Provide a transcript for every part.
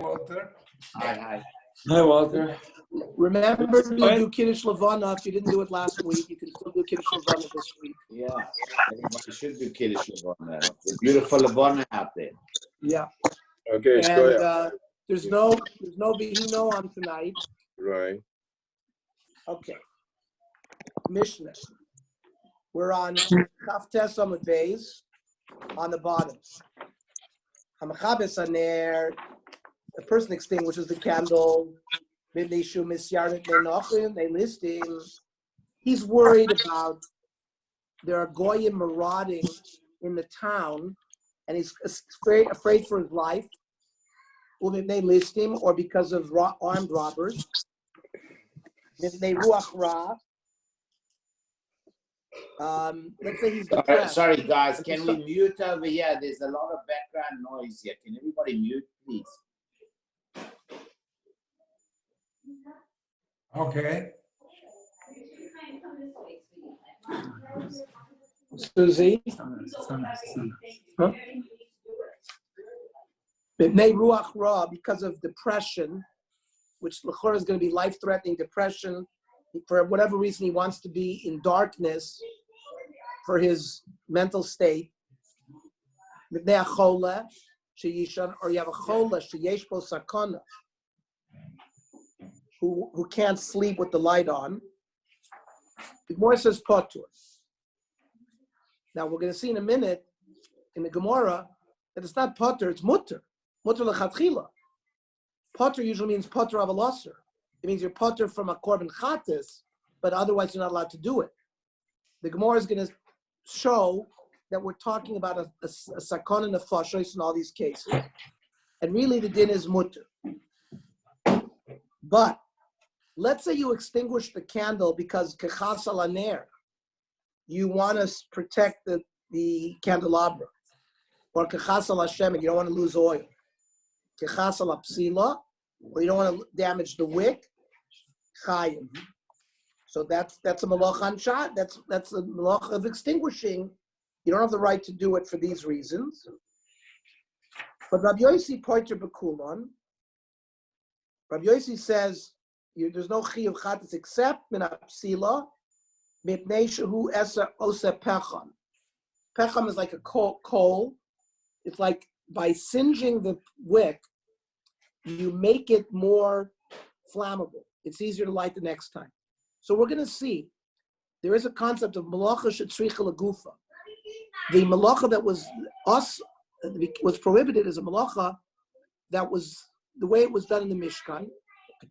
Walter. Hi. Hi, Walter. Remember to do Kiddush Levana. If you didn't do it last week, you can still do Kiddush Levana this week. Yeah, everybody should do Kiddush Levana. The beautiful Levana out there. Yeah. Okay, And there's no Vihino on tonight. right. Okay. Mishnah. We're on Chavtes Amud Beis on the bottom. Hamachabes Aner. The person extinguishes the candle. They list him. He's worried about there are goyim marauding in the town, and he's afraid for his life. They list him, or because of armed robbers. They ruach ra. Let's say he's depressed. Sorry, guys. Can we mute over here? There's a lot of background noise here. Can everybody mute, please? Okay. Susie? Huh? Ruach ra, because of depression, which l'chora is going to be life-threatening depression. For whatever reason, he wants to be in darkness for his mental state. Or you have a chola sheyesh bo sakana, who can't sleep with the light on. The Gemara says patur. Now we're going to see in a minute in the Gemara that it's not patur, it's mutter. Mutter lechatchila. Patur usually means patur av alaser. It means you're patur from a korban chatas, but otherwise you're not allowed to do it. The Gemara is going to show that we're talking about a sakon and a fashos in all these cases. And really the din is mutter. But let's say you extinguish the candle because kechas al aner, you want to protect the candelabra, or kechas al Hashem, you don't want to lose oil. Kechas al psila, or you don't want to damage the wick. Chayim. So that's a malach anshat. That's a malach of extinguishing. You don't have the right to do it for these reasons. But Rabbi Yossi pointer bekulon. Rabbi Yossi says there's no chi of chatas except min apsila mipnei shehu eser ose pecham. Pecham is like a coal. It's like by singeing the wick, you make it more flammable. It's easier to light the next time. So we're going to see there is a concept of malacha shetzricha lagufa. The malacha that was prohibited as a malacha that was the way it was done in the Mishkan. I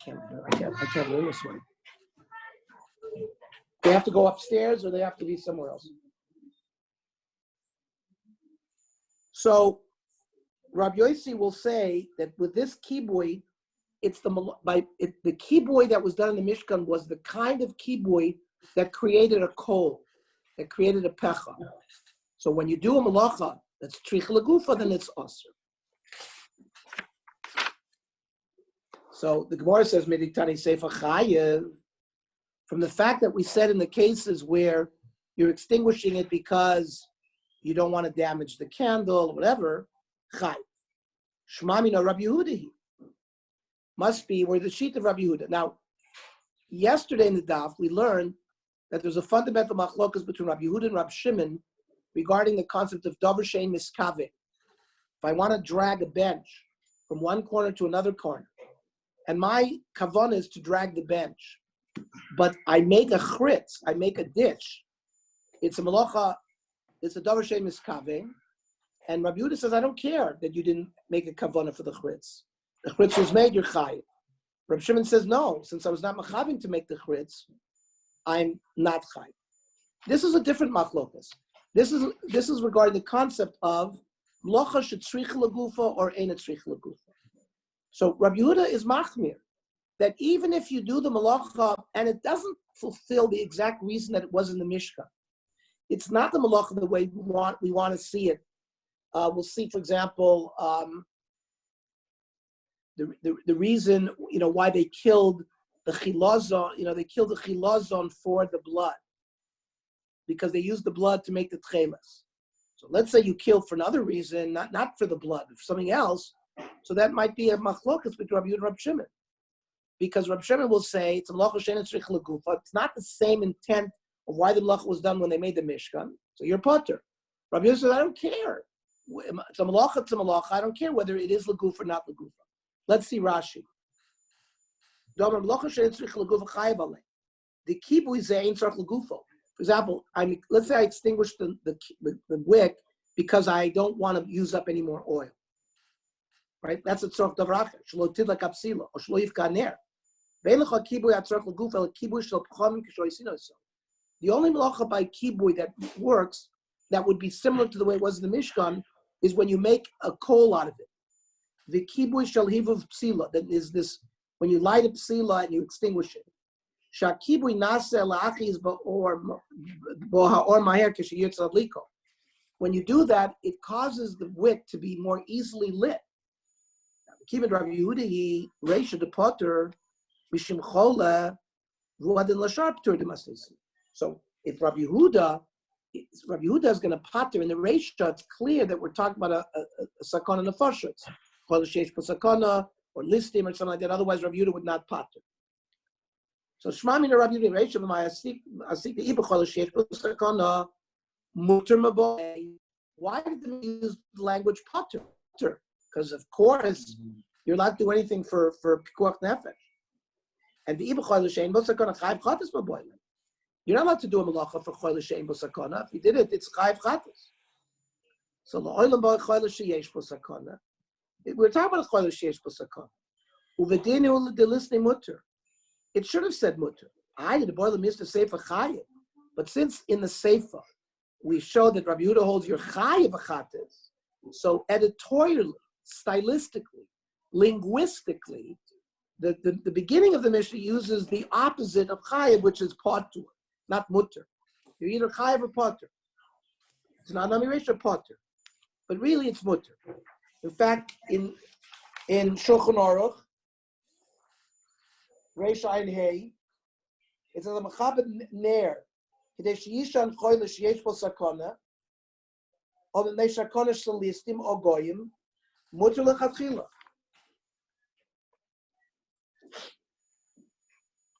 can't learn this way. They have to go upstairs, or they have to be somewhere else. So Rabbi Yossi will say that with this kibui, it's the kibui that was done in the Mishkan was the kind of kibui that created a coal, that created a pecha. So when you do a malacha that's trich lagufa, then it's asr. So the Gemara says, "Meditani sefer chayev." From the fact that we said in the cases where you're extinguishing it because you don't want to damage the candle or whatever, chayev. Shmamina Rabbi Yehuda must be where the sheet of Rabbi Yehuda. Now, yesterday in the daf we learned that there's a fundamental machlokas between Rabbi Yehuda and Rabbi Shimon regarding the concept of davar shein miskave. If I want to drag a bench from one corner to another corner, and my kavanah is to drag the bench, but I make a chritz, I make a ditch, it's a malacha, it's a davar shein miskave, and Rabbi Yehuda says, I don't care that you didn't make a kavanah for the chritz. The chritz was made, you're chayiv. Rabbi Shimon says, no, since I was not machavim to make the chritz, I'm not chayiv. This is a different machlokas. This is regarding the concept of mlocha shetzrich lagufa or ein tzrich lagufa. So Rabbi Yehuda is machmir that even if you do the malacha and it doesn't fulfill the exact reason that it was in the Mishkan, it's not the malacha the way we want to see it. We'll see, for example, the reason why they killed the chilazon. They killed the chilazon for the blood, because they used the blood to make the tchelas. So let's say you kill for another reason, not for the blood, for something else. So that might be a machlokas between Rabbi Yehuda and Rabbi Shimon. Because Rabbi Shimon will say it's a malacha she'ein tzrich legufa. It's not the same intent of why the malacha was done when they made the Mishkan. So you're potter. Rabbi Yehuda says, I don't care. It's a malacha. I don't care whether it is legufa or not legufa. Let's see Rashi. The kibui zein tzarich legufo. For example, let's say I extinguish the wick because I don't want to use up any more oil. Right? That's a tzorch davracha. Shlo tidlak apsila or shlo yifka ner. Ve'elecha kibui atzorch legufo el kibui shel pchomim kishoisinoso. The only malacha by kibui that works, that would be similar to the way it was in the Mishkan, is when you make a coal out of it. The kibui shel hivuv psila, that is this, when you light a psila and you extinguish it. Shakibui nase la'achiz ba'or maher k'sheyirtza liko. When you do that, it causes the wick to be more easily lit. Kibud Rabbi Yehuda he reisha de potter mishim chola v'uadin l'shar p'tur de masnisi. So if Rabbi Yehuda is going to potter in the reisha, it's clear that we're talking about a sakana nefashos, chol sheish sakana or listim or something like that. Otherwise, Rabbi Yehuda would not potter. So Shema mina Rabbi Yehuda reisha asik the ibachol sheish sakana muter maboy. Why did they use the language potter? Because of course you're not to do anything for pikuach nefesh. And the ibachol shein b'sakana chayv chatas maboy. You're not allowed to do a malacha for choyle she'ein bo sakana. If you did it, it's chayv chatas. So la'olam ba choyle she'yesh bo sakana. We're talking about choyle she'yesh bo sakana. Uvedinu delisnei mutter. It should have said mutter. I did the boiler Mr. Sefer chayiv. But since in the Sefer we show that Rabbi Yehuda holds your chayiv chatas, so editorially, stylistically, linguistically, the beginning of the Mishnah uses the opposite of chayiv, which is potter, not mutter. You're either chayiv or potter. It's not namiresh or potter, but really it's mutter. In fact, in Shulchan Aruch, Reish Ayin Hey, it says a mechabed ner k'dei sheyishan choyle sheyesh bo sakana or b'nei sakana shel listim or goyim mutter lechatchila.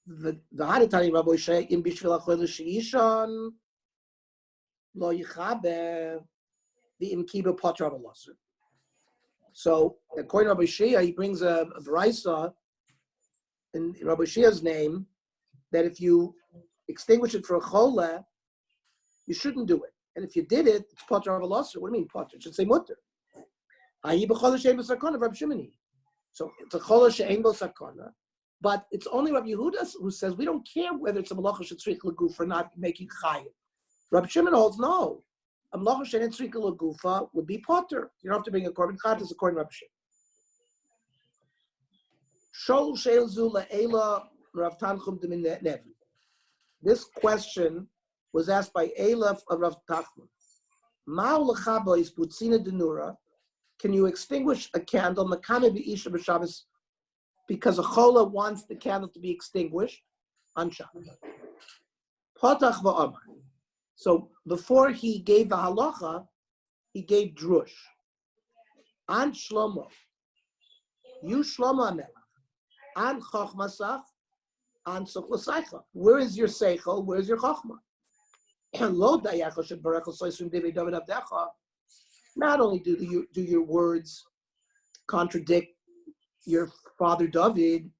The Hadatani Rabbi Shei in Bishvil HaChoyle Sheishan Lo Yichabe the Imkiba Potter of Alaser. So according to Rabbi Shia, he brings a Braisa in Rabbi Shia's name that if you extinguish it for a Chole, you shouldn't do it. And if you did it, it's Potter of Alaser. What do you mean Potter? It should say Mutter. Ahi b'Chole She'en b'Sakana Rabbi Shimoni. So it's a Chole She'en b'Sakana. But it's only Rabbi Yehuda who says we don't care whether it's a malacha shetzrich leguf for not making chayiv. Rabbi Shimon holds no. A malacha shetzrich legufa would be potter. You don't have to bring a korban chatas according to Rabbi Shimon. Shol sheil zu le'ela Rav Tanchum de Nevi. This question was asked by Ela of Rav Tachman. Ma'u lechaba is butzina denura. Can you extinguish a candle? Makame be'isha b'Shabbos. Because a chola wants the candle to be extinguished on Shabbat. Potach va'amar. So before he gave the halacha, he gave drush. An Shlomo, you Shlomo Amelach. An chochmasach, an sochlasaycha. Where is your seichel? Where is your chochma? Lo dayacha shebarachos soisrim David Abdecha. Not only do your words contradict your father David,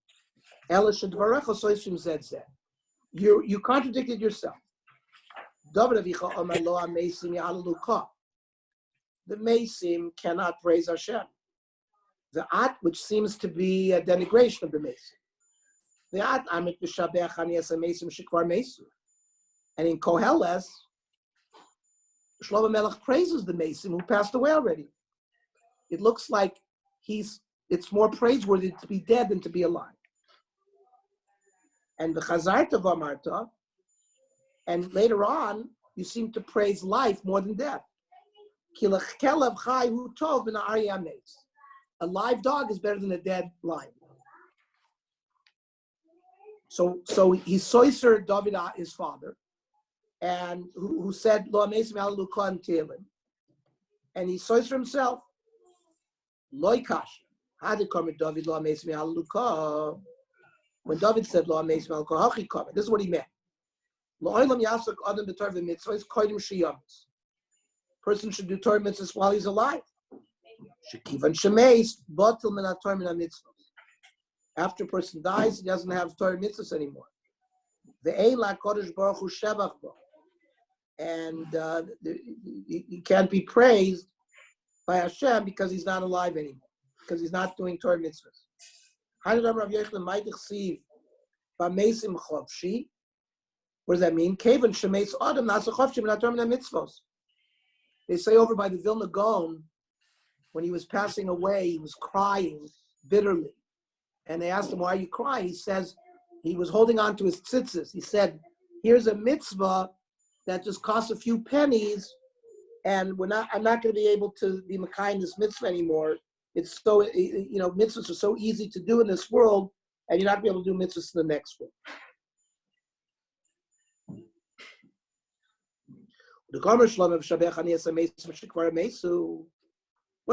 you contradicted yourself. The Mesim cannot praise Hashem. The At, which seems to be a denigration of the Mesim. The At, Amit b'shabech anias Mesim shekvar Mesu. And in Koheles, Shlomo Melech praises the Mesim who passed away already. It looks like it's more praiseworthy to be dead than to be alive. And the Chazarta Vamarta, and later on, you seem to praise life more than death. A live dog is better than a dead lion. So he soiser David, his father, and who said, Lo amesim al lukan telim. And he soiser himself, Loikash. When David said lo ameis me al kohachi kamer, this is what he meant. Lo'olam yasuk adam b'torah v'mitzvahs kodim shiyamis. Person should do Torah mitzvahs while he's alive. Shekivan shemeis batel min haTorah min hamitzvahs. After a person dies, he doesn't have Torah mitzvahs anymore. Ve'ein la'kodesh baruch hu shebach bo. And he can't be praised by Hashem because he's not alive anymore, because he's not doing Torah mitzvahs. What does that mean? They say over by the Vilna Gaon, when he was passing away, he was crying bitterly. And they asked him, why are you crying? He says, he was holding on to his tzitzis. He said, here's a mitzvah that just costs a few pennies, and I'm not going to be able to be Makai in this mitzvah anymore. It's so, mitzvahs are so easy to do in this world, and you're not going to be able to do mitzvahs in the next world. When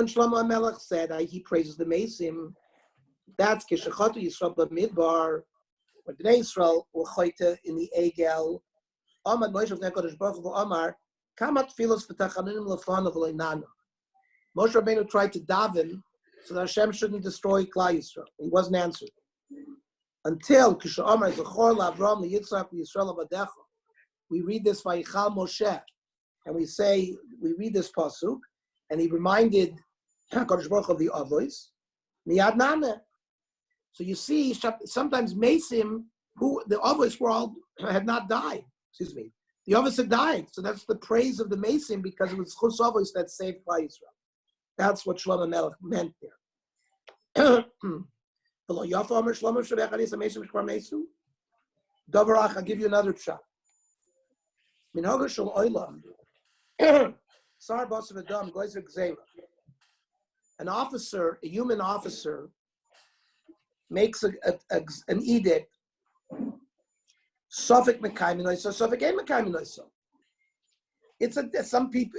Shlomo HaMelech said he praises the Mesim, that's Kishachatu Yisrael B'Midbar, when Bnei Yisrael were choite in the Egel, Amar Moshe V'nei Kodesh Baruch Hu Amar, Kamat Tfilos V'Tachanunim L'Fanav L'Inana. Moshe Rabbeinu tried to daven so that Hashem shouldn't destroy Klal Yisrael. He wasn't answered. Until Kisha Amar Zechor LaAvram LeYitzchak LeYisrael Avadecha. We read this Vayichal Moshe, and we read this pasuk, and he reminded Kodesh Baruch Hu of the Avos, Miyad Nana. So you see, sometimes Mesim, who the Avos world had not died. The Avos had died. So that's the praise of the Mesim, because it was Chus Avos that saved Klal Yisrael. That's what Shlomo Melech meant there. Davarach, I'll give you another shot. An officer, a human officer, makes an edict. Suffolk Mekayim Noiso, Suffolk ain't Mekayim Noiso.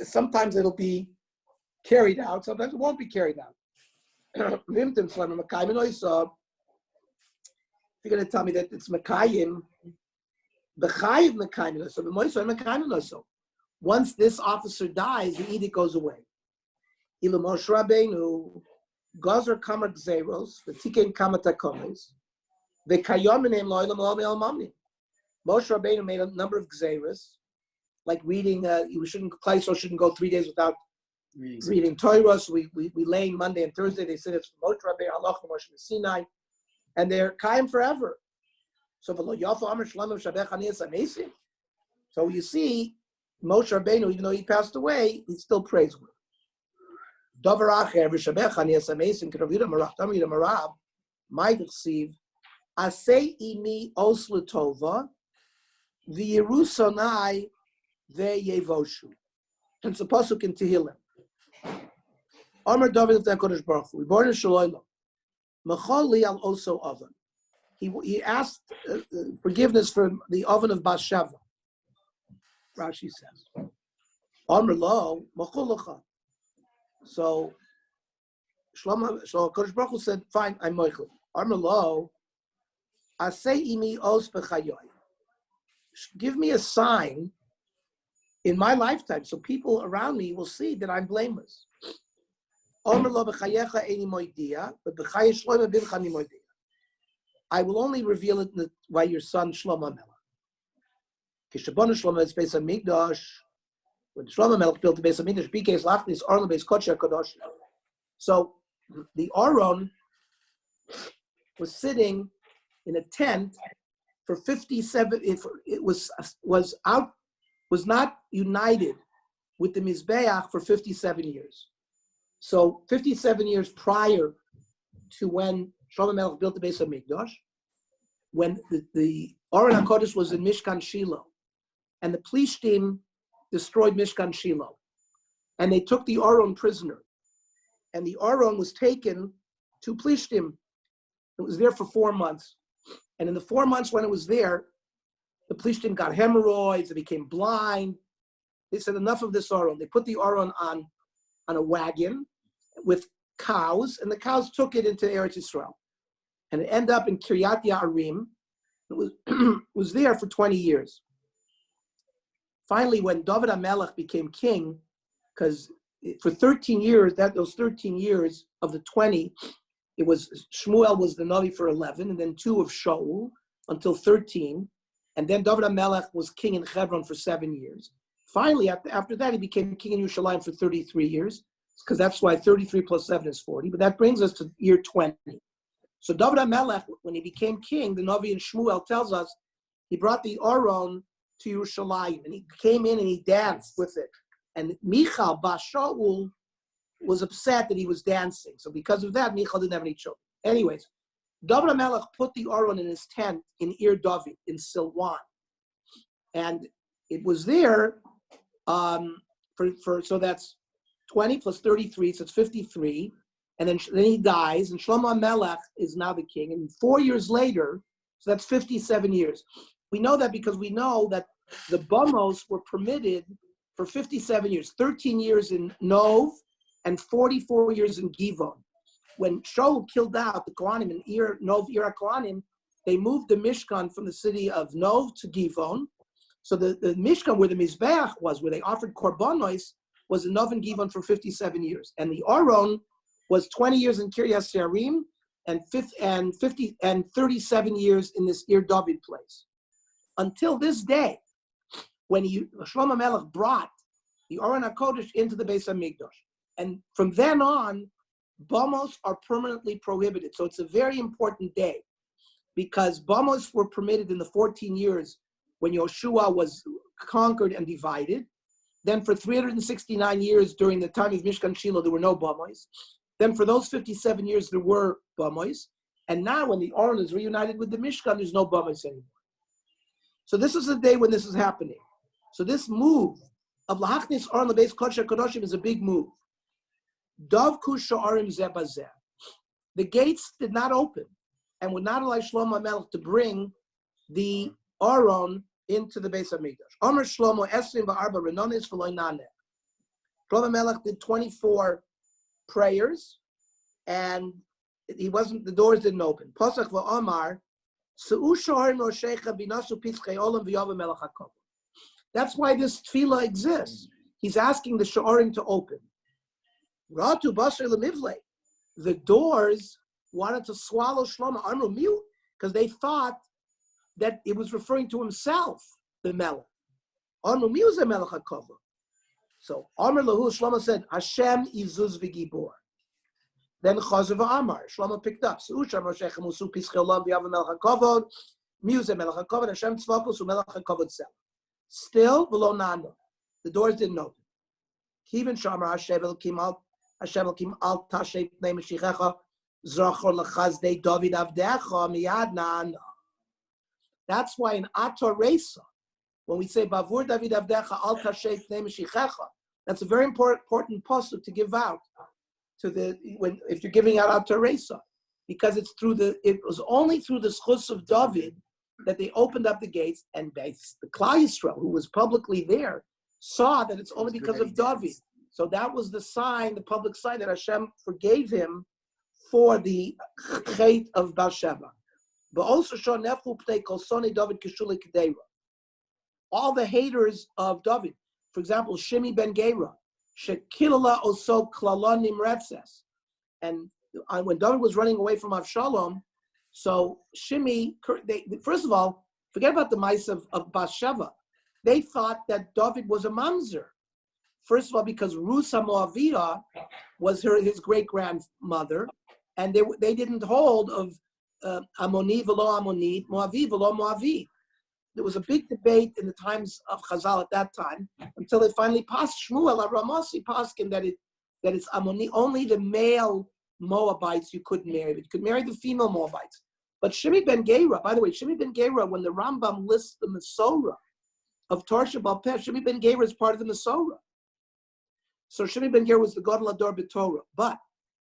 Sometimes it'll be carried out, sometimes it won't be carried out. If you're going to tell me that it's Mekayim, B'chayiv Mekayim Noiso, B'moiso Mekayim Noiso. Once this officer dies, the edict goes away. Ilu Moshe Rabbeinu Gazer Kamar Gzeros, V'tikein Kamar Takomes, V'kayom Menem Lo'ilam Lo'om El Mamnim. Moshe Rabbeinu made a number of gzeros, like reading. Klal Yisrael shouldn't go 3 days without reading Torah. So we lay Monday and Thursday. They said it's Moshe Rabbeinu Halach Moshe Sinai, and they're kaim forever. So So you see, Moshe Rabbeinu, even though he passed away, he's still praiseworthy. Davar acher v'shabech Chanias Amesim k'Ravida Marab Tamida Marab might receive Asei imi os l'tova v'yerusonai ve'yevoshu. And it's a pasuk in Tehillim. Amar David Kodesh Baruch Hu, born in Shaloyla, Machal li al oso oven. He asked forgiveness for the oven of Bathsheba. Rashi says, Amar lo machol lecha. So Kodesh Baruch Hu said, fine, I'm moichel. Amar lo asei imi os b'chayoy. Give me a sign in my lifetime so people around me will see that I'm blameless. I will only reveal it by your son Shlomo Melech. When Shlomo Melech built the Beis Hamikdash, so the Aron was sitting in a tent for 57. It was not united with the Mizbeach for 57 years. So 57 years prior to when Shlomo Melech built the Beis Hamikdash, when the Aron HaKodesh was in Mishkan Shiloh, and the Plishtim destroyed Mishkan Shiloh, and they took the Aron prisoner, and the Aron was taken to Plishtim. It was there for 4 months, and in the 4 months when it was there, the Plishtim got hemorrhoids, they became blind. They said, enough of this Aron. They put the Aron on a wagon with cows, and the cows took it into Eretz Yisrael. And it ended up in Kiryat Ye'arim. It was, was there for 20 years. Finally, when David HaMelech became king, because for 13 years, those 13 years of the 20, it was Shmuel was the Navi for 11, and then 2 of Shaul until 13. And then David HaMelech was king in Hebron for 7 years. Finally, after that, he became king in Yerushalayim for 33 years, because that's why 33 plus 7 is 40. But that brings us to year 20. So David HaMelech, when he became king, the Navi and Shmuel tells us, he brought the Aron to Yerushalayim, and he came in and he danced with it. And Michal Bas Shaul was upset that he was dancing. So because of that, Michal didn't have any children. Anyways, David HaMelech put the Aron in his tent in Ir David, in Silwan. And it was there so that's 20 plus 33, so it's 53. And then he dies, and Shlomo HaMelech is now the king. And 4 years later, so that's 57 years. We know that because we know that the Bamos were permitted for 57 years, 13 years in Nov and 44 years in Givon. When Shaul killed out the Kohanim in Nov, Ir HaKohanim, they moved the Mishkan from the city of Nov to Givon. So the Mishkan where the Mizbeach was, where they offered Korbanos, was in Nov and Givon for 57 years. And the Aron was 20 years in Kiryas Ye'arim and 37 years in this Ir David place. Until this day, when Shlomo HaMelech brought the Aron HaKodesh into the Beis HaMikdash. And from then on, Bamos are permanently prohibited. So it's a very important day, because Bamos were permitted in the 14 years when Yoshua was conquered and divided. Then for 369 years during the time of Mishkan Shiloh, there were no Bamos. Then for those 57 years, there were Bamos. And now when the Aron is reunited with the Mishkan, there's no Bamos anymore. So this is the day when this is happening. So this move of Lahachnis Aron Lebeis Kodesh HaKadoshim is a big move. Davku Sha'arim Zeh Bazeh. The gates did not open and would not allow Shlomo HaMelech to bring the Aron into the Beis HaMikdash. Omer Shlomo Esrim V'Arba Renonis V'Loi Naneh. Shlomo HaMelech did 24 prayers, and the doors didn't open. Pasach V'Omar Su'u Sha'arim Roshecha Binasu Pitzchei Olam V'Yava Melech HaKol. That's why this tefillah exists. He's asking the Sha'arim to open. Ratu Basar Lemivle. The doors wanted to swallow Shlomo Amru Miu, because they thought that it was referring to himself, the Melech. Amru Miu is a Melech HaKavod. So Amr Lahu, Shlomo said, Hashem Izuz V'Gibor. Then Chazav Amar, Shlomo picked up. Su'usham Roshechem Usu Pischei Olam V'Yava Melech HaKavod. Miu is a Melech HaKavod. Hashem Tzvakus U'Melech HaKavod Sel. Still below Nando. The doors didn't open. Kivin Shamar Hashem Elokim Al Tashay Pnei Mashichecha Zachor Lechazdei David Avdecha Miyad Nando. That's why in Ator Reisa, when we say Bavur David Avdecha Al Tashay Pnei Mashichecha, that's a very important pasuk to give out to if you're giving out Ator Reisa, because it was only through the schus of David that they opened up the gates, and the Klal Yisrael, who was publicly there, saw that it's only because of David. So that was the sign, the public sign, that Hashem forgave him for the chait of Bathsheba. But also, all the haters of David, for example, Shimi ben Gera, Shekilala Oso Klalon Nimretzes. And when David was running away from Avshalom, so Shimi, first of all, forget about the mice of Bathsheba. They thought that David was a mamzer. First of all, because Rusa Moavia was his great-grandmother, and they didn't hold of Amoni v'lo Amoni, Moavi v'lo Moavi. There was a big debate in the times of Chazal at that time, until they finally passed Shmuel Ramasi Paskin that it's Amoni, only the male Moabites you couldn't marry, but you could marry the female Moabites. But Shimi ben Gera, by the way, Shimi ben Gera, when the Rambam lists the Masorah of Tarsha Balpeh, Shimi ben Gera is part of the Masorah. So Shimi ben Gera was the Gadol Ador B'Torah, but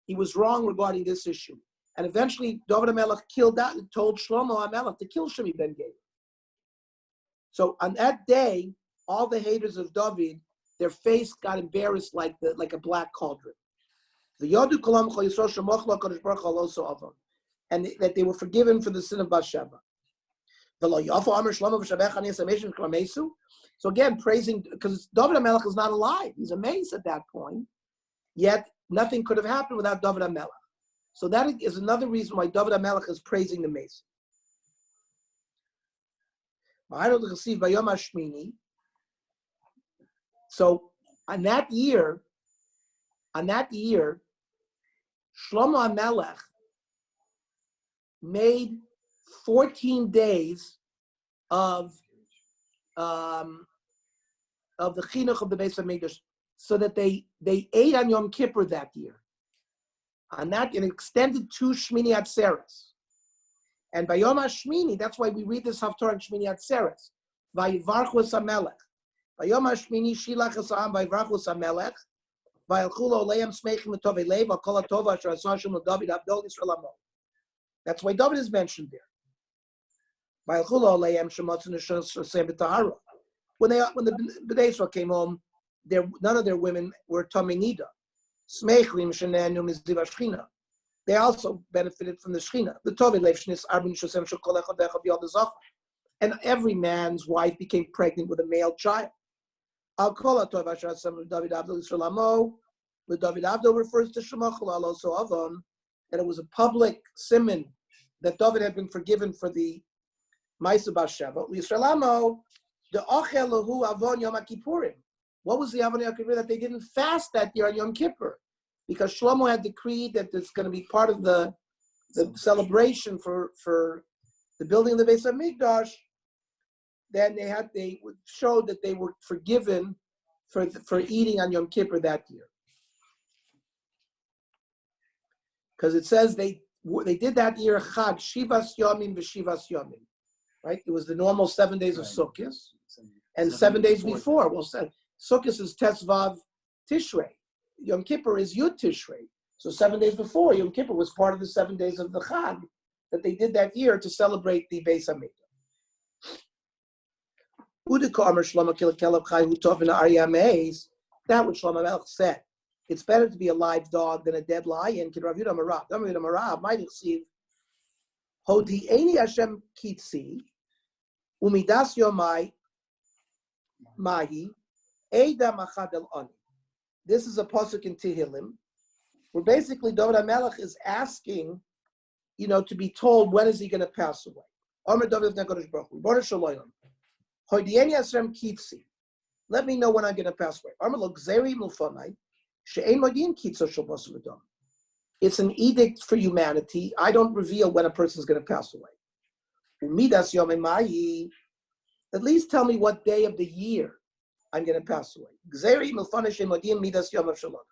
he was wrong regarding this issue. And eventually, David HaMelech told Shlomo HaMelech to kill Shimi ben Gera. So on that day, all the haters of David, their face got embarrassed like a black cauldron. And that they were forgiven for the sin of Bathsheba. So again, praising, because David HaMelech is not alive. He's a mace at that point. Yet, nothing could have happened without David HaMelech. So that is another reason why David HaMelech is praising the mace. So on that year, Shlomo HaMelech made 14 days of the chinuch of the Beis Hamikdash, so that they ate on Yom Kippur that year. On that, it extended to Shmini Atzeres. And by Yom HaShmini, that's why we read this Haftarah in Shmini Atzeres. Vayivarchu es HaMelech. By Yom HaShmini, Shilach es Ha'am, Vayivarchu es HaMelech. Vayalchu lo leim smeichim l'tovei leiv, v'kol ha'tov asher asah Hashem l'David Abdol Yisrael Amo. That's why David is mentioned there. Vayalchu lo leim shemotzu neshos shosem b'tahara. When the Bnei Yisrael came home, none of their women were Tomei Nida. Smeichlim shenenu mizdiv hashchina. They also benefited from the Shechina. The Tovei Leiv Shnis Arbin Shosem Shekol Echad V'Echad B'Yod HaZachar. And every man's wife became pregnant with a male child. Al Kol HaTov Asher Asam L'David Abdol Yisrael Amo. L'David Abdol refers to Shemachol Aloso Avon, that it was a public siman that David had been forgiven for the Ma'aseh Bathsheba. L'Yisrael Amo, the Ochel Lahu Avon Yom HaKippurim. What was the Avon Yom Kippur? That they didn't fast that year on Yom Kippur, because Shlomo had decreed that it's going to be part of the celebration for the building of the Beis Hamikdash. Then they showed that they were forgiven for eating on Yom Kippur that year, because it says they did that year Chag Shivas Yomim v'Shivas Yomim, right? It was the normal 7 days of Sukkot, and 7 days before. Well, Sukkot is Tesvav Tishrei. Yom Kippur is Yud Tishrei. So 7 days before, Yom Kippur was part of the 7 days of the Chag that they did that year to celebrate the Beis Hamikdash. That what Shlomo Melech said. It's better to be a live dog than a dead lion. Rav Yudah Marav might receive Hodi'eni Hashem Kitzi Umidas Yomai Mahi Eida Machad El Ani. This is a pasuk in Tehillim, where basically David HaMelech is asking, to be told when is he going to pass away. Omer David Nekadosh Baruch Hu, Baruch Shalom. Hoydieni Hashem Kitzi. Let me know when I'm going to pass away. Omer Lo Gzeri Milfonai She'ein Modin Kitzo Shel Basar V'Dam. It's an edict for humanity. I don't reveal when a person is going to pass away. Umidas Yom Mayi. At least tell me what day of the year I'm going to pass away. Gzeri Milfonai She'ein Modin Midas Yom Shalom.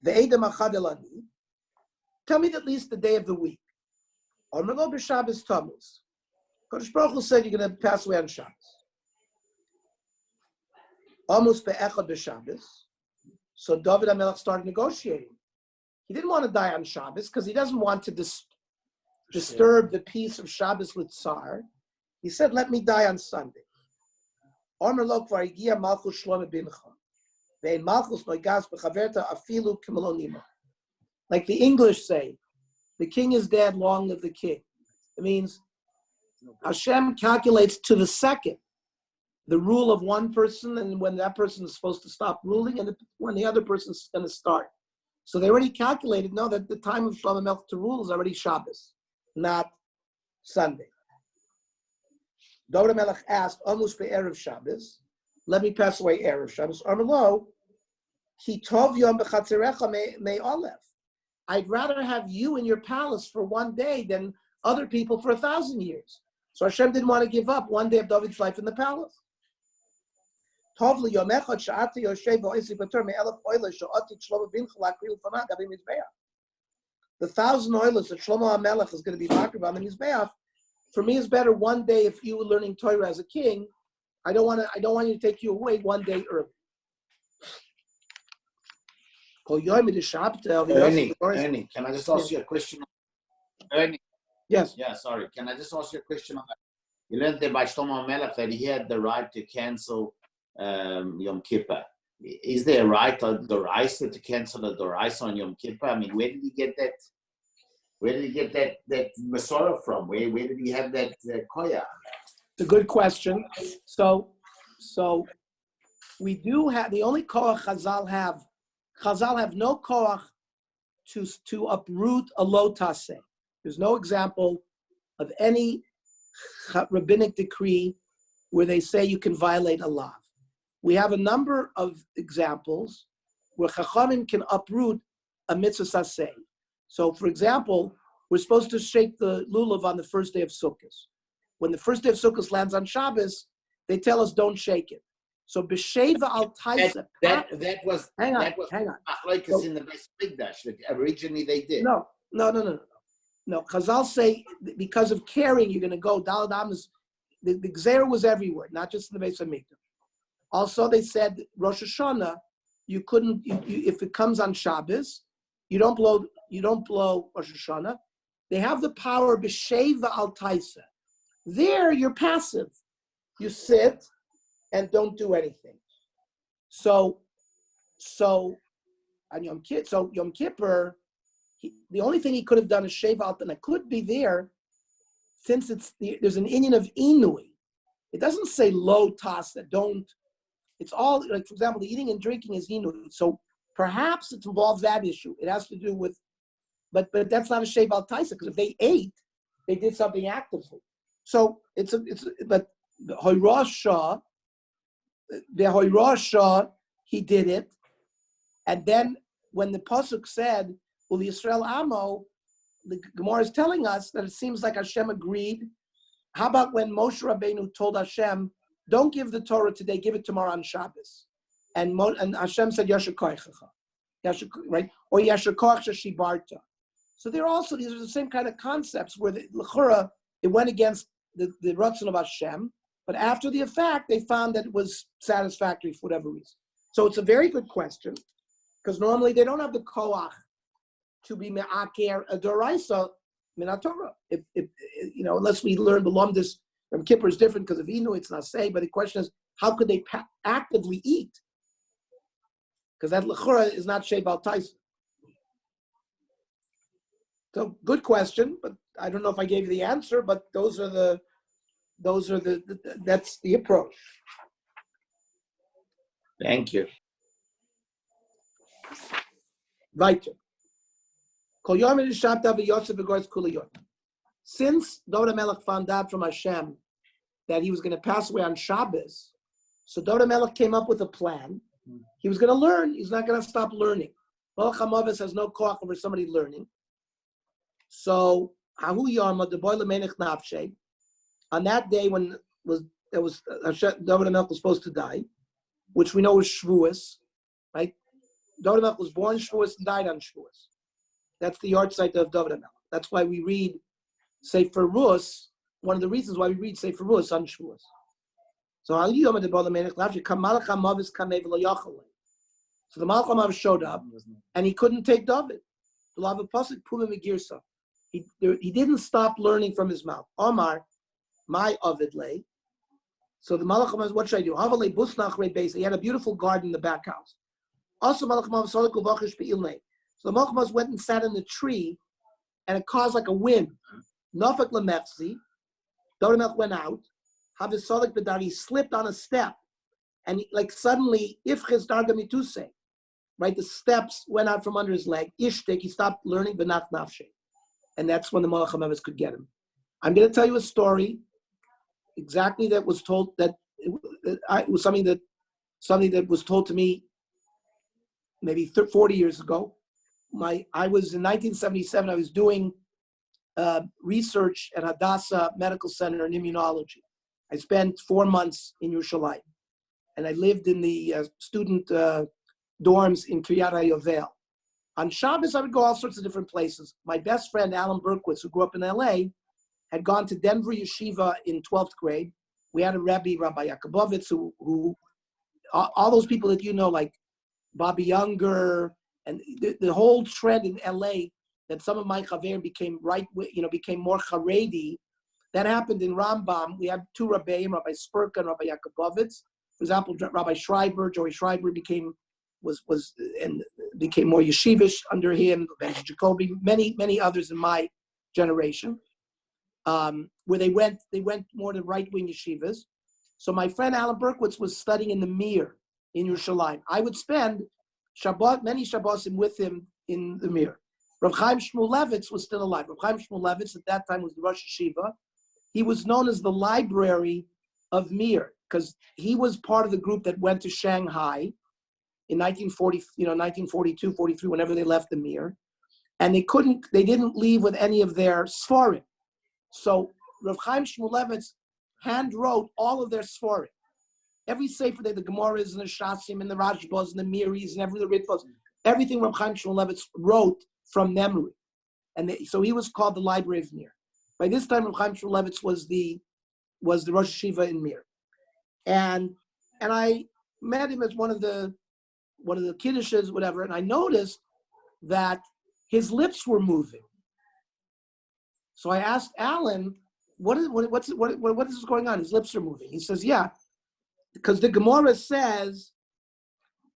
Ve'eda Machad Elani. Tell me at least the day of the week. Omer Lo B'Shabbos Tammuz. Kodesh Baruch Hu said you're going to pass away on Shabbos. Almost be'echad b'Shabbos. So David HaMelech started negotiating. He didn't want to die on Shabbos because he doesn't want to disturb the peace of Shabbos with Tsar. He said, let me die on Sunday. Omer lo kvar higia malchus Shlomo bincha. Ve'en malchus noigas b'chaverta afilu k'melonima. Like the English say, the king is dead, long live the king. It means Hashem calculates to the second the rule of one person, and when that person is supposed to stop ruling, and when the other person is going to start. So they already calculated, that the time of Shlomo Melech to rule is already Shabbos, not Sunday. David HaMelech asked, almost be'erev Shabbos, let me pass away erev Shabbos. Armelo, ki tov yom b'chatzerecha me olev. I'd rather have you in your palace for 1 day than other people for 1,000 years. So Hashem didn't want to give up 1 day of David's life in the palace. The 1,000 oilers that Shlomo HaMelech is going to be talking about in his Mizbeach, for me is better 1 day if you were learning Torah as a king. I don't want you to take you away 1 day early. Ernie, can I just ask you a question? Ernie. Yes. Yeah, sorry. Can I just ask you a question on that? You learned there by Shlomo HaMelech that he had the right to cancel Yom Kippur. Is there a right on Doraisa to cancel the Doraisa on Yom Kippur? I mean, where did he get that? Where did he get that Masorah from? Where did he have that koya? It's a good question. So we do have the only koach Chazal have. Chazal have no koach to uproot a lo taseh. There's no example of any rabbinic decree where they say you can violate a law. We have a number of examples where Chachamim can uproot a mitzvah saseh. So, for example, we're supposed to shake the lulav on the first day of Sukkot. When the first day of Sukkot lands on Shabbos, they tell us don't shake it. So, b'sheva al taisa. That was hang on. Machlokes in the Beis Mikdash. That originally they did. No. Chazal say because of caring, you're going to go. Daled Amos, the Gzeira was everywhere, not just in the Beis Mikdash. Also, they said Rosh Hashanah, you couldn't. If it comes on Shabbos, you don't blow Rosh Hashanah. They have the power b'sheva al taisa. There, you're passive. You sit and don't do anything. So on Yom Kippur, the only thing he could have done is shave out, and it could be there, since there's an inyan of inui. It doesn't say lo tasa, don't. It's all, like, for example, the eating and drinking is inui. So perhaps it involves that issue. It has to do with, but that's not a shave al taisa, because if they ate, they did something actively. So but the Hoyrasha, he did it, and then when the pasuk said, "Well, the Yisrael Amo," the Gemara is telling us that it seems like Hashem agreed. How about when Moshe Rabbeinu told Hashem, "Don't give the Torah today; give it tomorrow on Shabbos," and Hashem said, "Yasher koichecha," right? Or "Yasher koach shibarta." So these are the same kind of concepts where the l'chura, it went against the Ratzon of Hashem, but after the effect, they found that it was satisfactory for whatever reason. So it's a very good question, because normally they don't have the koach to be me'aker a doraisa min Torah. If unless we learn the Lumdis, Yom Kippur is different because of Inu, it's not say, but the question is, how could they actively eat? Because that lechura is not shei bal taisa. So good question, but I don't know if I gave you the answer, but that's the approach. Thank you. Weiter. Since David HaMelech found out from Hashem that he was going to pass away on Shabbos, so David HaMelech came up with a plan. He was going to learn. He's not going to stop learning. Malach HaMavis has no koach over somebody learning. So on that day when David HaMelech was supposed to die, which we know is Shavuos, right? David HaMelech was born Shavuos and died on Shavuos. That's the yahrzeit of David HaMelech. That's why we read Sefer Rus. One of the reasons why we read Sefer Rus on Shavuos. So the Malach HaMav showed up, and he couldn't take David. He didn't stop learning from his mouth. Omar, my Ovid lay. So the Malach HaMav, what should I do? He had a beautiful garden in the back house. Also, Malach HaMav so the Malach HaMav went and sat in the tree, and it caused like a wind. Nafak lemechzi. David HaMelech went out. Havisolik bedar, he slipped on a step, and suddenly, ifches darga mituse, right? The steps went out from under his leg. Ishtik, he stopped learning, but not nafshe, and that's when the Malach HaMavis could get him. I'm going to tell you a story. Exactly, that was told that it was something that was told to me maybe 40 years ago. I was in 1977. I was doing research at Hadassah Medical Center in immunology. I spent 4 months in Yerushalayim, and I lived in the student dorms in Kiryat HaYovel. On Shabbos, I would go all sorts of different places. My best friend, Alan Berkowitz, who grew up in LA, had gone to Denver Yeshiva in 12th grade. We had a Rebbe, Rabbi Yakubovitz, who all those people that you know, like Bobby Younger, and the whole trend in LA that some of my chaverim became more Haredi. That happened in Rambam. We had 2 Rabbeim, Rabbi Spurka and Rabbi Yakubovitz. For example, Rabbi Schreiber, Joey Schreiber became more yeshivish under him, Ben Jacoby, many others in my generation, where they went more to right-wing yeshivas. So my friend Alan Berkowitz was studying in the Mir in Yerushalayim. I would spend many Shabbosim with him in the Mir. Rav Chaim Shmulevitz was still alive. Rav Chaim Shmulevitz at that time was the Rosh Yeshiva. He was known as the library of Mir because he was part of the group that went to Shanghai in 1942, 43, whenever they left the Mir. And they didn't leave with any of their Sfarim. So Rav Chaim Shmulevitz hand wrote all of their Sfarim. Every Sefer Day, the Gemaras and the Shasim and the Rajbos and the Miris and the Ritbos, everything Rav Chaim Shmulevitz wrote from memory. And so he was called the Library of Mir. By this time, Rav Chaim Shmulevitz was the Rosh Yeshiva in Mir. And I met him as one of the Kiddushes, whatever, and I noticed that his lips were moving. So I asked Alan, what is going on? His lips are moving. He says, yeah, because the Gemara says,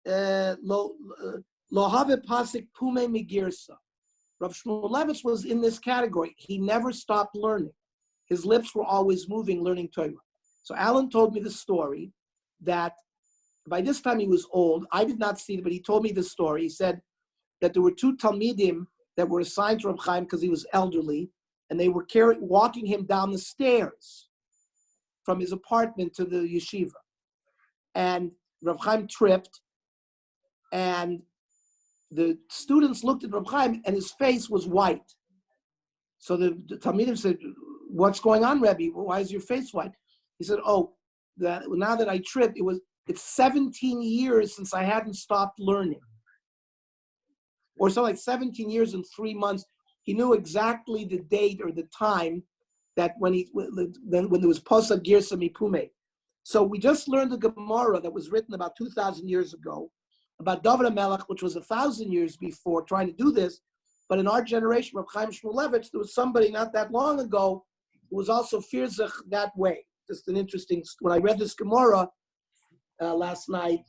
lo have pasik pume migirsa. Rav Shmulevitz was in this category. He never stopped learning. His lips were always moving, learning Torah. So Alan told me the story that by this time he was old. I did not see it, but he told me the story. He said that there were two Talmidim that were assigned to Rav Chaim because he was elderly, and they were walking him down the stairs from his apartment to the yeshiva. And Rav Chaim tripped, and the students looked at Rav Chaim, and his face was white. So the Talmidim said, "What's going on, Rebbe? Why is your face white?" He said, "Oh, now that I tripped, it's 17 years since I hadn't stopped learning." Or so, like 17 years and 3 months. He knew exactly the date or the time that when there was Posad Girsa Mipume. So we just learned the Gemara that was written about 2,000 years ago about David HaMelech, which was 1,000 years before, trying to do this. But in our generation, Rav Chaim Shmulevitz, there was somebody not that long ago who was also Firzach that way. Just an interesting, when I read this Gemara last night,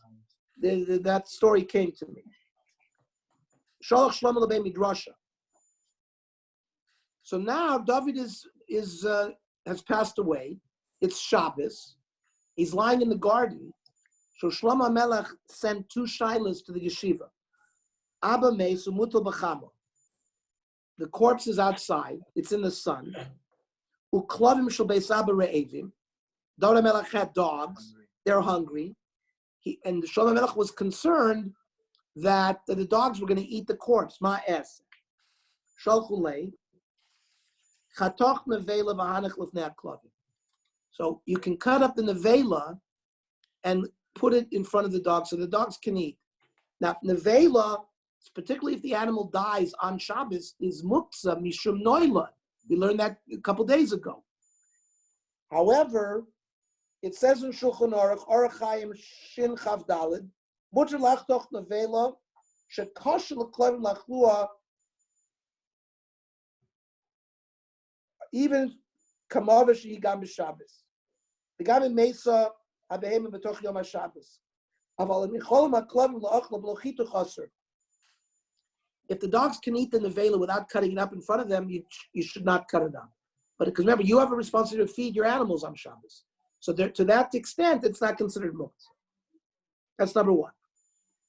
that story came to me. Shalach Shlomo Lebei Midrasha. So now David has passed away. It's Shabbos. He's lying in the garden. So Shlomo Melech sent two shilas to the yeshiva. Abba Meis Umutal B'chamo. The corpse is outside. It's in the sun. Uklavim shel beis Abba re'evim. David Melech had dogs. They're hungry. And Shlomo Melech was concerned that the dogs were going to eat the corpse. Ma'es. Shalchulei. Chatoch nevela v'hanech lefnei haklavim. So you can cut up the nevela and put it in front of the dogs so the dogs can eat. Now, nevela, particularly if the animal dies on Shabbos, is muktzah mishum noila. We learned that a couple days ago. However, it says in Shulchan Aruch, Orach Chaim Shin Chav Daled, mutar lachtoch nevela shekosher l'klavim lachlua, even kamavish yigam b'Shabbos. The gam in Mesa abehem b'toch yom haShabbos. Aval michol ma'klavim la'achla b'lochitu chaser. If the dogs can eat the nevela without cutting it up in front of them, you should not cut it up. But because remember, you have a responsibility to feed your animals on Shabbos. So to that extent, it's not considered muktzah. That's number one.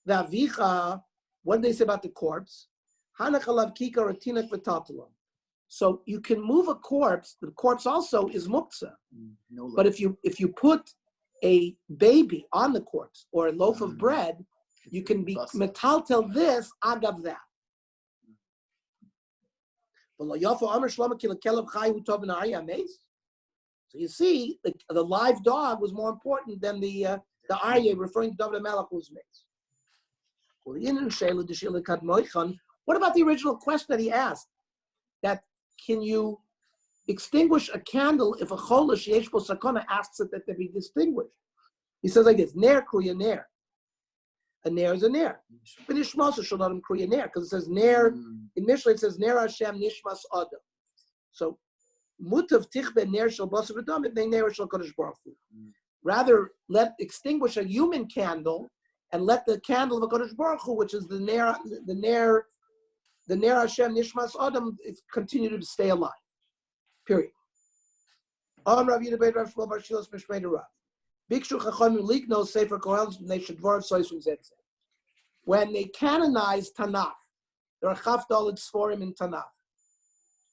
The avicha, what do they say about the corpse? Hanachalav kika or tinak v'tatalam. So you can move a corpse. The corpse also is muktzah. But if you put a baby on the corpse or a loaf of bread, you can be metaltel this agav that. So you see, the live dog was more important than the aryeh referring to David HaMelech who's made. What about the original question that he asked? That can you extinguish a candle if a cholish yesh bo sakana asks it that they be distinguished? He says like this: Ner kruya ner. A ner is a ner. But Ishmael should not kruya ner because it says ner in Mishnah. It says ner Hashem nishmas adam. So mutav tichbe ner shel basar v'dam it ner shel kodesh baruch hu. Rather, extinguish a human candle and let the candle of HaKadosh Baruch Hu, which is the Ner Hashem Nishmas Adam, continue to stay alive. Period. Rav Yehuda Rav Shmuel Bar Shilas Mishmei Rav. Bikshu Chachamim Likno Sefer Koheles Bnei Shadvar Soisim Zetzeh. When they canonized Tanakh, there are Chaf Daled Sforim in Tanakh.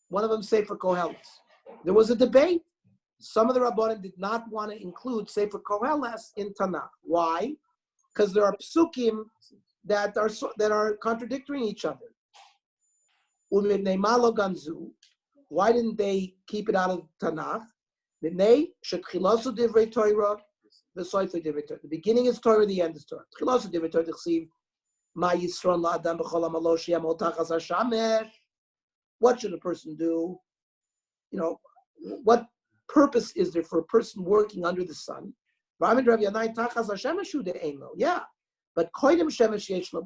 One of them Sefer Koheles. There was a debate. Some of the Rabbanim did not want to include Sefer Koheles in Tanakh. Why? Because there are psukim that are contradicting each other. Why didn't they keep it out of Tanakh? The beginning is Torah, the end is Torah. What should a person do? What purpose is there for a person working under the sun? Yeah, but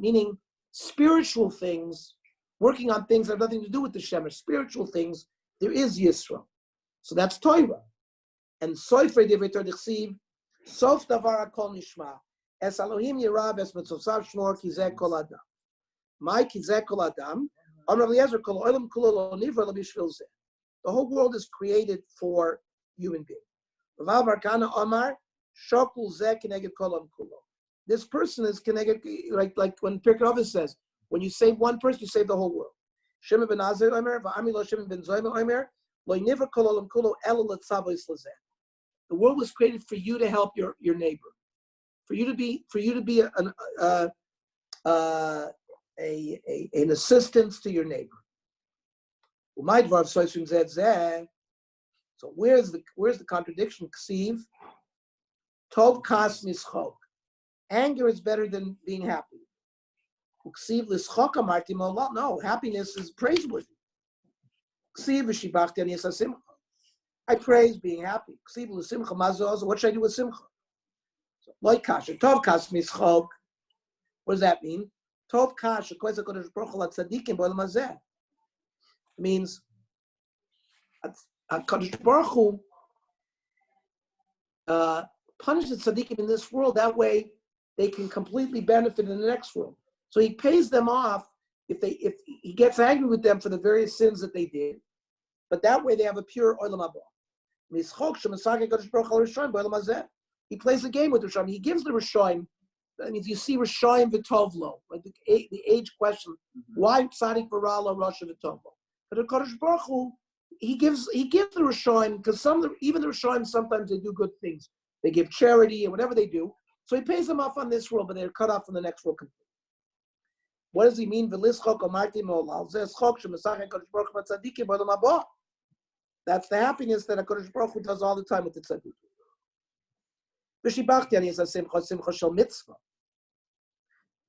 meaning spiritual things, working on things that have nothing to do with the Shemesh, spiritual things, there is Yisrael. So that's Torah. And Sofer Divrei Torah Dichsiv, Sof Davar Hakol Nishma, Es Elohim Yirav Es Mitzvosav Shmor Kizeh Kol Adam. My Kizeh Kol Adam, Amar Eliezer Kol Olam Kulo Lo Nivra Lo Bishvil Zeh. The whole world is created for human beings. Rav Barkana Omar, Shokul Zeh Keneged Kol Olam Kulo. This person is connected, like when Pirkei Avos says, when you save one person, you save the whole world. Shimon ben Azar Omer, Va'ami Lo Shimon ben Zoyma Omer, Lo Nivra Kol Olam Kulo Elo Letzavos Lezeh. The world was created for you to help your neighbor, for you to be an assistance to your neighbor. So where's the contradiction? Ksiv, Tov kas mischok. Anger is better than being happy. Ksiv lischok amarti mo'la. No, happiness is praiseworthy. Ksiv v'shibachti ani es hasimcha. I praise being happy. What should I do with simcha? Like kasha, tov kas mischok. What does that mean? Tov kasha, koyza kodesh baruch hu tzadikim b'olam hazeh. Means Kodesh Baruch Hu punishes tzadikim in this world. That way, they can completely benefit in the next world. So he pays them off if he gets angry with them for the various sins that they did. But that way, they have a pure olam haba. He plays a game with Rishonim. He gives the Rishonim. That means you see Rishonim v'tovlo, like the age question. Why tzadik v'rala Rasha v'tovlo? But the Kodesh Baruch Hu, he gives the Rishonim, because even the Rishonim sometimes they do good things. They give charity and whatever they do. So he pays them off on this world, but they're cut off from the next world completely. What does he mean? That's the happiness that HaKadosh Baruch Hu does all the time with the tzaddik.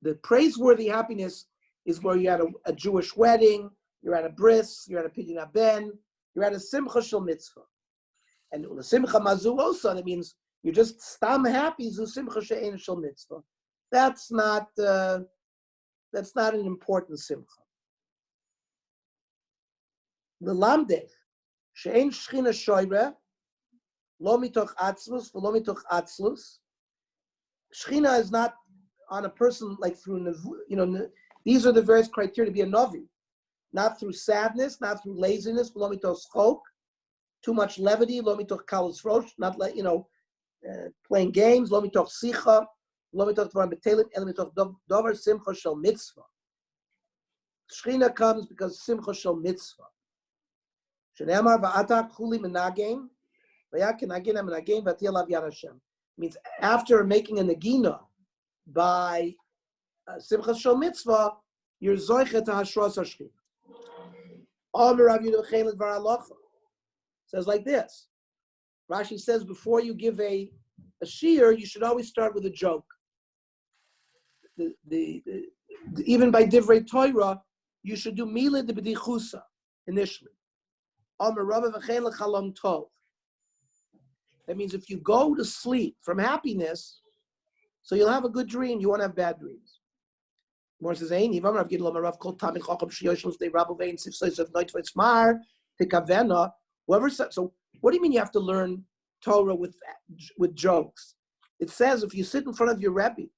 The praiseworthy happiness is where you're at a Jewish wedding, you're at a bris, you're at a pidyon haben, you're at a simcha shel mitzvah. And the simcha mazu also, that means you're just stam happy, zu simcha she'ein shel mitzvah. That's not an important simcha. The lamdech, she'ein shchina shoyre, lo mitoch atzlus, v'lo mitoch atzlus. Shchina is not on a person like through, these are the various criteria to be a novi. Not through sadness, not through laziness, lo mitoch schok, too much levity, lo mitoch kalos rosh, not playing games, lo mitoch sicha, lo mitoch dvarim betelim, el mitoch dover simcha shel mitzvah. Shechina comes because simcha shel mitzvah. Shene'amar va'ata chuli menagim, v'yakin nagin menagim v'atiyah lav yad Hashem. Means after making a nagina by simcha shel mitzvah, you're zoichet to hashros hashchina. Says like this. Rashi says before you give a shiur, you should always start with a joke. Even by divrei Torah, you should do milad de b'dichusa initially. That means if you go to sleep from happiness, so you'll have a good dream. You won't have bad dreams. More says, so what do you mean you have to learn Torah with jokes. It says if you sit in front of your Rebbe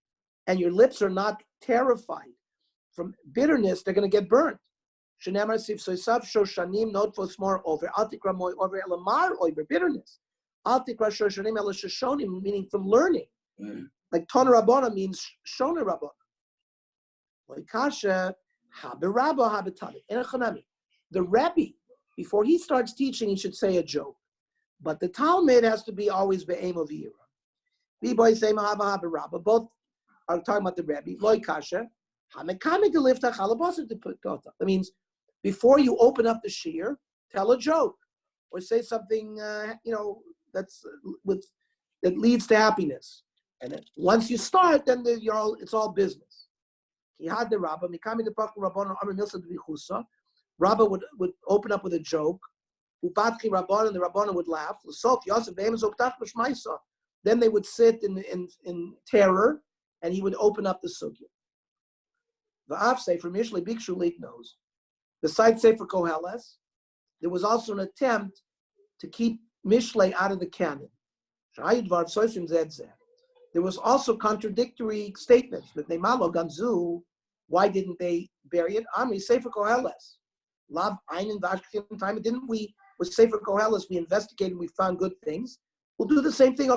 and your lips are not terrified from bitterness, they're going to get burnt. Shenemar sif soisav shoshanim notvos more over altikra moy over elamar over bitterness. Altikra shoshanim elashoshonim meaning from learning. Like Tona Rabbana means Shona Rabbana. Loikasha haberabba habetani enochanami. The Rebbe, before he starts teaching, he should say a joke. But the Talmud has to be always be'em of yira. B-boy say mahava haberabba. Both are talking about the Rebbe. Loikasha hamekame delifta chalabasa to put tota. That means before you open up the shir, tell a joke or say something that's that leads to happiness. And then once you start, then it's all business. Rabba would open up with a joke. And the Rabbana would laugh. Then they would sit in terror, and he would open up the sugya. The Av Sefer Mishlei Bikshu Lit knows. Besides Sefer Koheles, there was also an attempt to keep Mishlei out of the canon. There was also contradictory statements. But they malo ganzu, why didn't they bury it? Amri Sefer Koheles. Lav Einen Vashkim time. Didn't we with Sefer Koheles we investigated, we found good things. We'll do the same thing.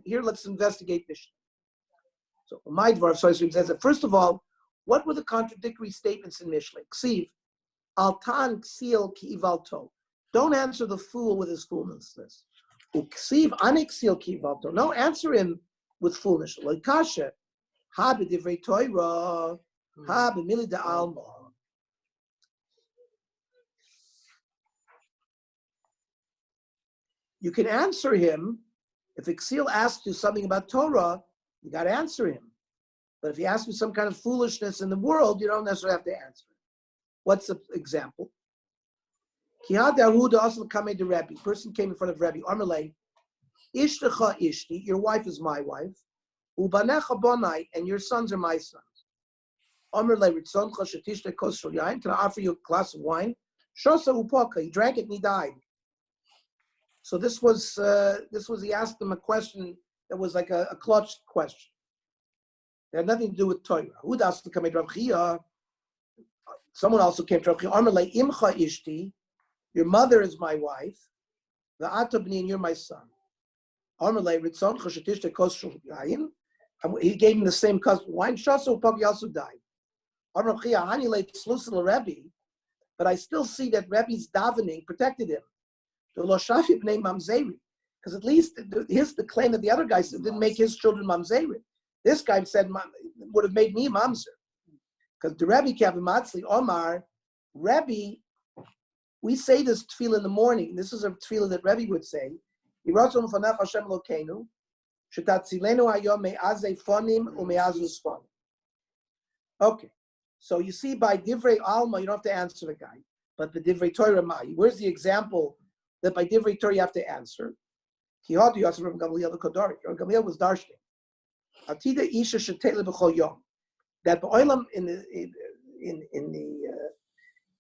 Here, let's investigate Mishnah. So my Dvar says that first of all, what were the contradictory statements in Mishlei? Ksiv, Altan Ksil Ki Ivalto. Don't answer the fool with his foolishness. Uksiv Aneksil Ki Ivalto. No, answer him with foolishness. Like Kasha, Ha b'divrei Torah, Ha b'mili da'alma. You can answer him. If Iksil asks you something about Torah, you got to answer him. But if he asks you some kind of foolishness in the world, you don't necessarily have to answer him. What's the example? Person came in front of Rebbe. Amalei, Ishtecha Ishti, your wife is my wife. Ubanecha Bonai, and your sons are my sons. Amalei Ritzoncha Shetishte Kos Shel Yain. Can I offer you a glass of wine? Shosa Upoka. He drank it and he died. So this was he asked him a question that was like a clutch question. It had nothing to do with Torah. Who does to come to Rav Chia? Someone also came to Rav Chia. Amalei Imcha Ishti. Your mother is my wife. The Atabni, and you're my son. Amalei Ritzon Chashatishte Kos Shel Yain. He gave him the same cup of wine. Shasu Pagi also died. Rav Chia Hani leit Slusil Rebbe, but I still see that Rebbe's davening protected him. Because at least here's the claim that the other guy said didn't make his children mamzerim. This guy said would have made me mamzer. Because the Rebbe Kavamatzli Omar, Rebbe, we say this tefillah in the morning. This is a tefillah that Rebbe would say. Okay, so you see by divrei alma you don't have to answer the guy, but the divrei Torah mai. Where's the example that by divrei Torah you have to answer? Rav Gamliel was darshaning. Atida isha shetele b'chol yom. That b'olam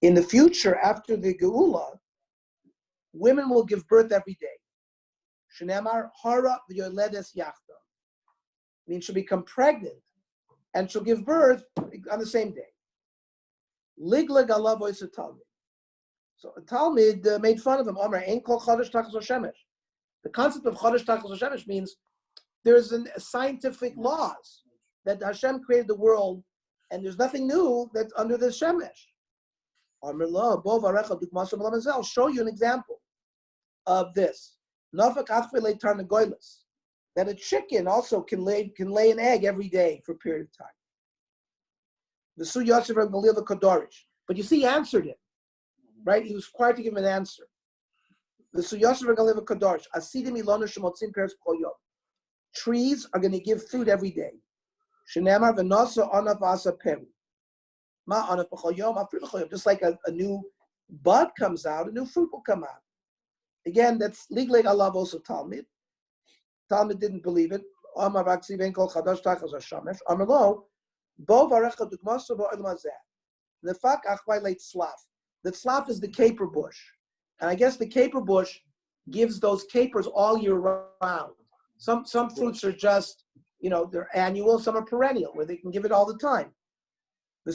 in the future after the geula, women will give birth every day. Shenemar hara v'yoledes yachta. Means she'll become pregnant and she'll give birth on the same day. Ligla galav ois talmid. So a Talmud made fun of him. Omer ein kol chodesh tachas hashemesh. The concept of chodesh tachas hashemesh means there's a scientific laws that Hashem created the world, and there's nothing new that's under the shemesh. Omer lo bo varecha dukmaso b'lamazel. I'll show you an example of this. Nafak achvei tarnagoyles. That a chicken also can lay an egg every day for a period of time. The Su Yosef Rav Gamliel the Kodorish. But you see, he answered him. Right? He was required to give him an answer. The Su Yosef Rav Gamliel the Kodorish. Asidim ilonu shemotzim peres kol yom. Trees are going to give fruit every day. Shenemar v'nosa onav asa peri. Ma onav b'chol yom, afri b'chol yom. Just like a new bud comes out, a new fruit will come out. Again, that's ligleg alav also Talmud. Talmud didn't believe it. Amar v'aksiv ein kol chadash tachas hashamesh. Amar lo, bo varecha dukmaso bo'olam hazeh. Nefak achvai leit slaf. The slaf is the caper bush. And I guess the caper bush gives those capers all year round. Some fruits are just, they're annual, some are perennial, where they can give it all the time. The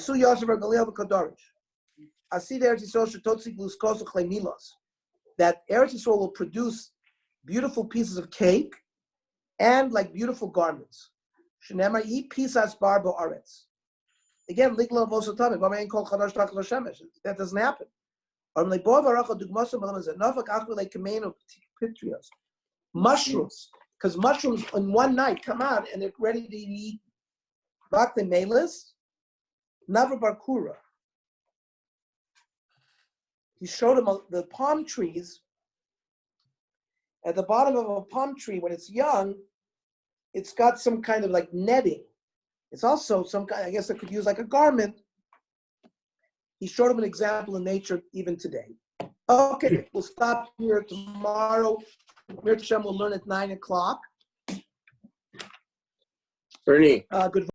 that Eretz Yisrael will produce beautiful pieces of cake and like beautiful garments. That doesn't happen. Mushrooms, because mushrooms in one night come out and they're ready to eat. Bakle melis, Nava Barkura. He showed him the palm trees. At the bottom of a palm tree, when it's young, it's got some kind of like netting. It's also some kind, I guess it could use like a garment. He showed him an example in nature even today. Okay, we'll stop here tomorrow. Mir Hashem will learn at 9:00. Ernie. Good.